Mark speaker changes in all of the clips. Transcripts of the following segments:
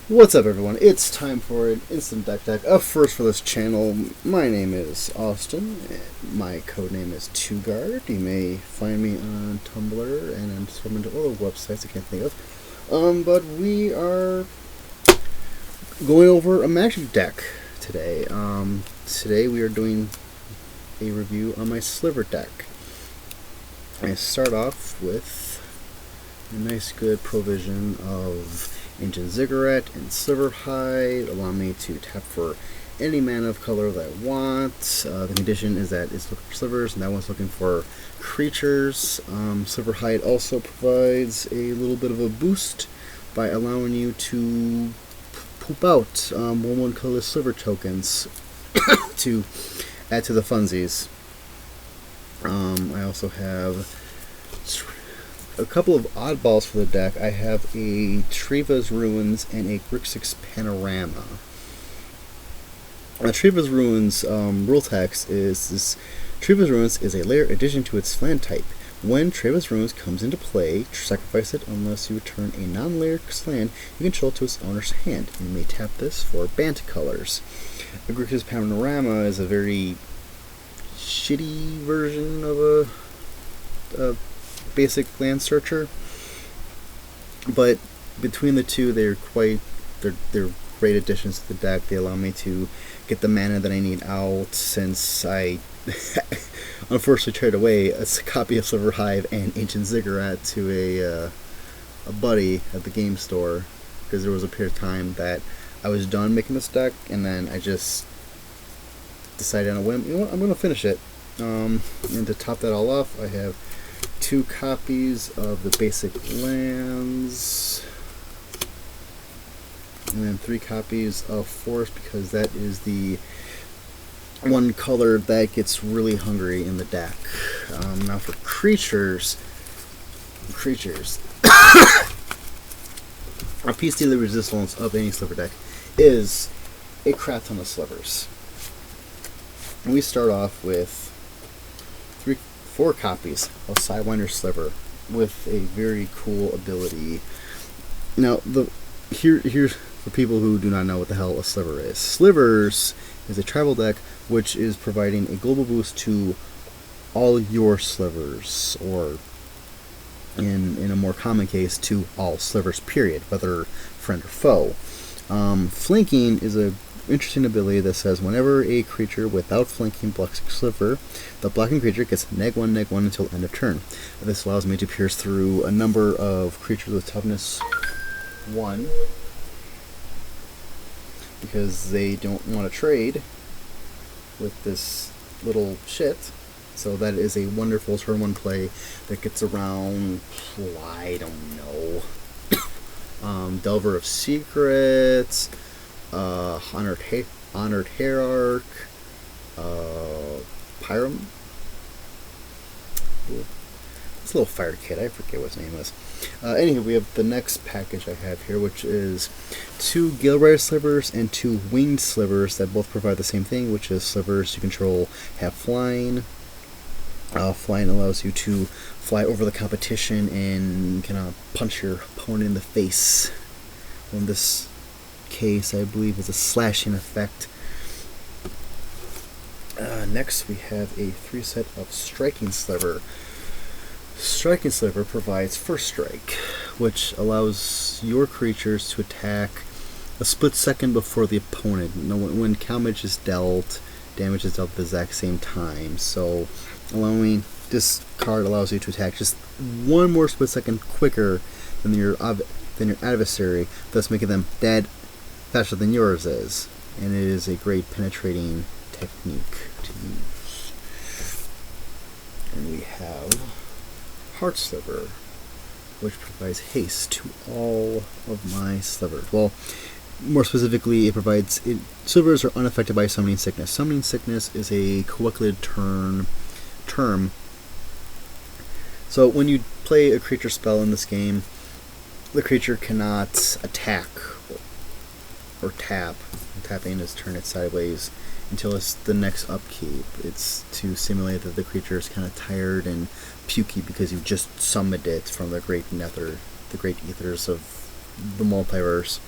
Speaker 1: What's up, everyone? It's time for an instant deck. Up first for this channel, my name is Austin. My codename is 2Guard. You may find me on Tumblr and on some other websites I can't think of. But we are going over a Magic deck today. Today we are doing a review on my Sliver deck. I start off with a nice good provision of ancient Ziggurat and Sliver hide, allow me to tap for any mana of color that I want. The condition is that it's looking for slivers, and that one's looking for creatures. Sliver hide also provides a little bit of a boost by allowing you to poop out 1/1 colorless sliver tokens to add to the funsies. I also have a couple of oddballs for the deck. I have a Treva's Ruins and a Grixis Panorama. Treva's Ruins rule text is this: Treva's Ruins is a layer addition to its land type. When Treva's Ruins comes into play, sacrifice it unless you return a non-layered land you control to its owner's hand. You may tap this for Bant colors. A Grixis Panorama is a very shitty version of a basic land searcher, but between the two, they're great additions to the deck. They allow me to get the mana that I need out, since I unfortunately traded away a copy of Sliver Hive and Ancient Ziggurat to a buddy at the game store, because there was a period of time that I was done making this deck, and then I just decided on a whim, you know what, I'm going to finish it. And to top that all off, I have 2 copies of the basic lands, and then 3 copies of forest, because that is the one color that gets really hungry in the deck. Now for creatures, a piece daily resistance of any Sliver deck is a crap ton of slivers. And we start off with 4 copies of Sidewinder Sliver with a very cool ability. Now, here's for people who do not know what the hell a Sliver is. Slivers is a tribal deck which is providing a global boost to all your slivers, or in a more common case, to all slivers, period, whether friend or foe. Flanking is a interesting ability that says whenever a creature without flanking blocks a sliver, the blocking creature gets -1/-1 until end of turn. This allows me to pierce through a number of creatures with toughness 1, because they don't want to trade with this little shit. So that is a wonderful turn 1 play that gets around, I don't know, Delver of Secrets, Honored Hierarch, Pyram. It's a little fire kid, I forget what his name is. Anyway, we have the next package I have here, which is 2 galerider slivers and 2 winged slivers that both provide the same thing, which is slivers you control have flying. Flying allows you to fly over the competition and kind of punch your opponent in the face. In this case, I believe, is a slashing effect. Next, we have a 3 set of Striking Sliver. Striking Sliver provides First Strike, which allows your creatures to attack a split second before the opponent. When damage is dealt at the exact same time. So, this card allows you to attack just 1 more split second quicker than your adversary, thus making them dead faster than yours is, and it is a great penetrating technique to use. And we have Heart Sliver, which provides haste to all of my slivers. Well, more specifically, slivers are unaffected by Summoning Sickness. Summoning Sickness is a colloquial term. So when you play a creature spell in this game, the creature cannot attack or tapping is turn it sideways until it's the next upkeep. It's to simulate that the creature is kind of tired and pukey because you've just summoned it from the great nether, the great ethers of the multiverse.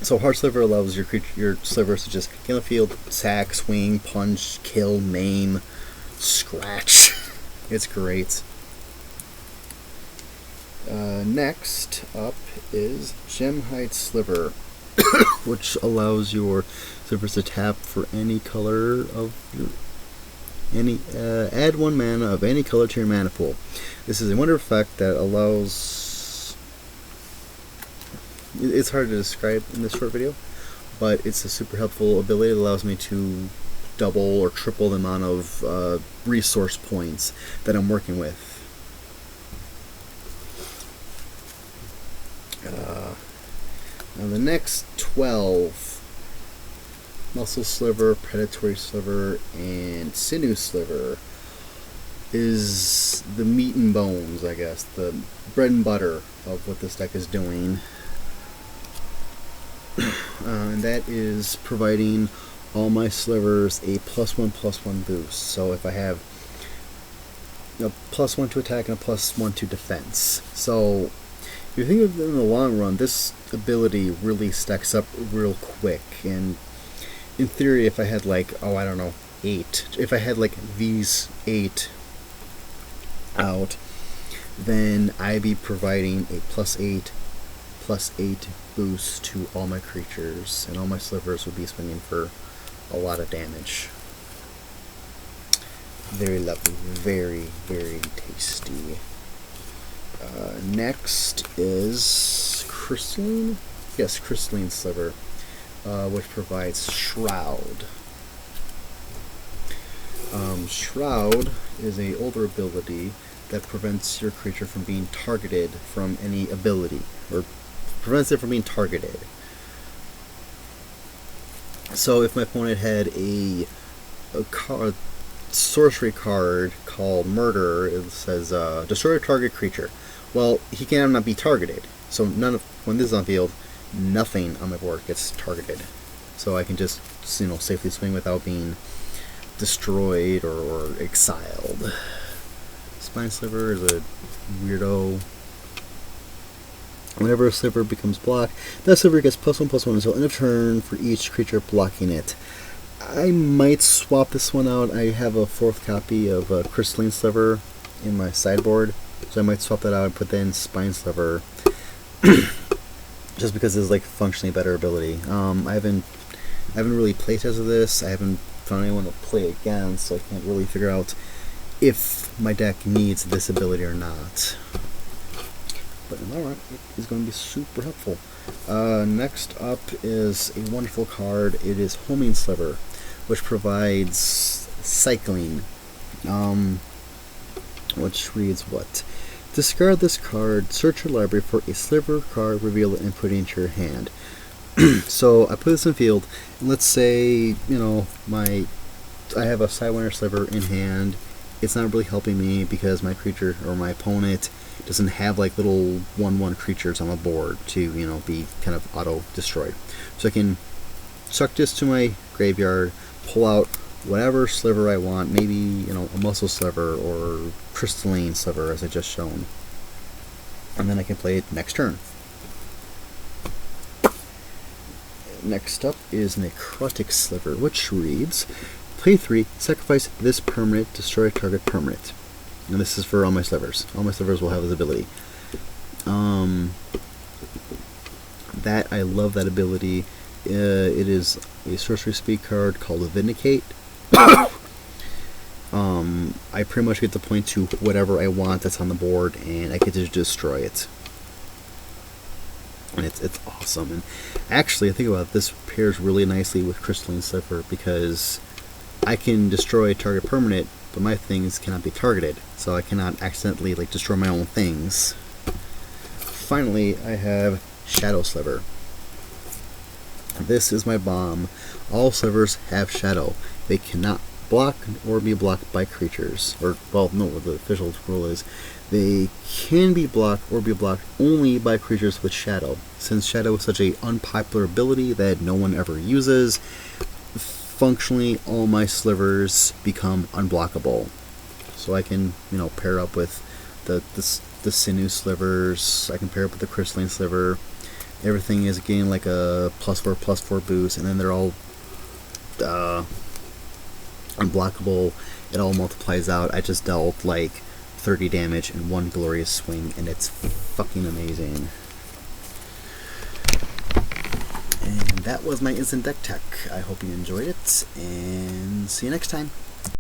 Speaker 1: So hard sliver allows your slivers to just get on the field, sack, swing, punch, kill, maim, scratch. It's great. Next up is gemhide sliver, which allows your slivers to tap for any color of your add 1 mana of any color to your mana pool. This is a wonder effect that allows. It's hard to describe in this short video, but it's a super helpful ability that allows me to double or triple the amount of resource points that I'm working with. Now the next 12, muscle sliver, predatory sliver, and sinew sliver, is the meat and bones, I guess, the bread and butter of what this deck is doing. And that is providing all my slivers a +1/+1 boost. So if I have a +1 to attack and a +1 to defense. So if you think of it in the long run, this ability really stacks up real quick. And in theory, if I had like, oh, I don't know, 8, if I had like these 8 out, then I'd be providing a +8/+8 boost to all my creatures, and all my slivers would be swinging for a lot of damage. Very lovely, very, very tasty. Next is crystaline. Yes, crystaline sliver, which provides shroud. Shroud is an older ability that prevents your creature from being targeted from any ability, or prevents it from being targeted. So if my opponent had a sorcery card called Murder, it says destroy a target creature. Well, he cannot be targeted. So when this is on field, nothing on my board gets targeted. So I can just safely swing without being destroyed or exiled. Spine Sliver is a weirdo. Whenever a sliver becomes blocked, that sliver gets +1/+1 until end of turn for each creature blocking it. I might swap this one out. I have a 4th copy of Crystaline Sliver in my sideboard, so I might swap that out and put that in Spine Sliver, just because it's like functionally better ability. I haven't really playtested this. I haven't found anyone to play against, so I can't really figure out if my deck needs this ability or not. But in the long run, it is going to be super helpful. Next up is a wonderful card. It is Homing Sliver, which provides cycling. Which reads what? Discard this card, search your library for a sliver card, reveal it, and put it into your hand. So I put this in field, and let's say, I have a sidewinder sliver in hand. It's not really helping me because my creature or my opponent doesn't have like little 1/1 creatures on the board to be kind of auto destroyed. So I can chuck this to my graveyard, pull out whatever sliver I want, maybe a muscle sliver or crystalline sliver as I just shown, and then I can play it next turn. Next up is Necrotic Sliver, which reads, play 3, sacrifice this permanent, destroy a target permanent. And this is for all my slivers. All my slivers will have this ability. I love that ability. It is a sorcery speed card called Vindicate. I pretty much get to point to whatever I want that's on the board, and I get to destroy it. And it's awesome. And actually, I think about it, this pairs really nicely with Crystalline Sliver because I can destroy a target permanent, but my things cannot be targeted, so I cannot accidentally destroy my own things. Finally, I have Shadow Sliver. This is my bomb. All slivers have shadow. They cannot block or be blocked by creatures. Or, well, no, the official rule is they can be blocked or be blocked only by creatures with shadow. Since shadow is such an unpopular ability that no one ever uses, functionally all my slivers become unblockable. So I can, pair up with the sinew slivers. I can pair up with the crystalline sliver. everything is getting like a +4/+4 boost, and then they're all unblockable. It all multiplies out. I just dealt like 30 damage in one glorious swing, and it's fucking amazing. And that was my instant deck tech. I hope you enjoyed it, and see you next time.